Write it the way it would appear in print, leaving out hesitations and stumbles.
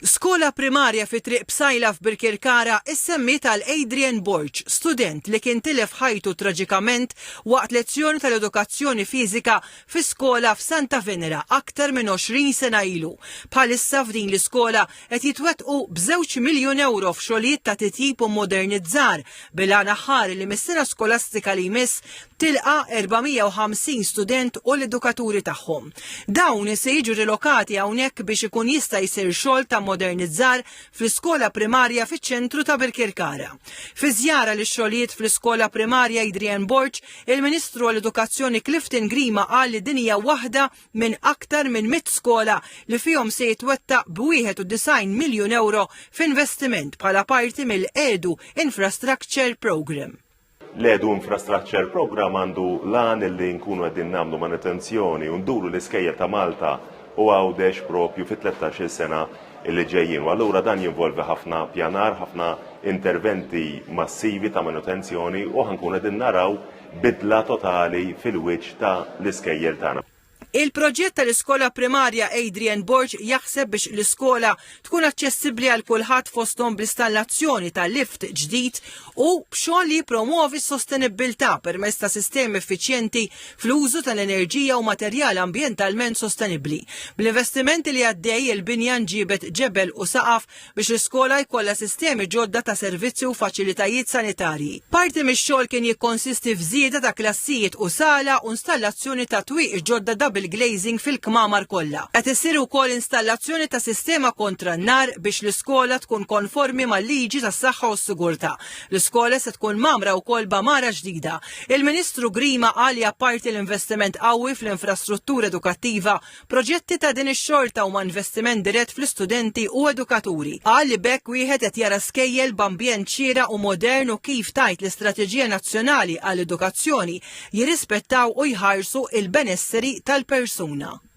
Skola primarja fi triq Bsajla f'Birkirkara issemmiet għal Adrian Borch, student li kien tilef ħajtu traġikament waqt lezzjoni tal-edukazzjoni fiżika fi skola f'Santa Venera aktar minn 20 sena ilu. Bħalissa f'din l-iskola qed jitwettqu b'2 miljun euro f'xogħlijiet ta' titjib u modernizzar bil-għana ħari li mis-sena skolastika li jmiss tilqa' 450 student u l-edukaturi tagħhom. Dawn se jiġu rilokati hawnhekk biex ikun jista' jsir xogħol ta' modernizzar fl-iskola primarja fiċ-ċentru ta' Birkirkara. Fi żjara li xogħlijiet fl-iskola primarja Adrian Borch, il-Ministru għall-Edukazzjoni Clifton Grima qal li din hija waħda minn aktar minn 100 skola li fihom se jitwettaq b'91 miljun euro f'investiment bħala parti mill-EDU Infrastructure Program. L-EDU Infrastructure Program għandu lan li nkunu qegħdin nagħmlu manutenzjoni u nduru l-iskejjel ta' Malta u Għawdex propju fi 13 sena illi ġejjin. U allura dan jinvolvi ħafna pjanar, ħafna interventi massivi ta' manutenzjoni u ħankun qegħdin naraw bidla totali fil-wiċċ ta' l-iskejjel tagħna. Il-proġett tal-iskola primarja Adrian Borch jaħseb biex l-iskola tkun aċċessibbli għal kulħadd fosthom bl-installazzjoni ta' lift ġdid u b'xogħol li jippromovi s-sostenibilità permezz ta' sistemi effiċjenti fl-użu tal-enerġija u materjal ambjentalment sostenibbli. Bl-investimenti li għaddej il-binja nġibet ġebel u saqaf biex l-iskola jkollha sistemi ġodda ta' servizzi u faċilitajiet sanitarji. Parti mix-xogħol kien jikkonsisti f'żieda ta' klassijiet u sala u installazzjoni ta' twieq ġodda double glazing fil-kmamar kollha. Qed isir ukoll installazzjoni ta' sistema kontra n-nar biex l-iskola tkun konformi mal-liġi tas-saħħa u s-sigurtà. L-iskola se tkun mamra wkoll b'amara ġdida. Il-Ministru Grima qal li apparti l-investiment qawwi fl-infrastruttura edukattiva, proġetti ta' din ix-xorta huma investiment dirett fl-istudenti u edukaturi. Qal li bekk wieħed qed jara skejjel b'ambjent xieraq u modern u kif tajt l-Istrateġija Nazzjonali għall-Edukazzjoni jirrispettaw u jħarsu il-benesseri tal-persuna.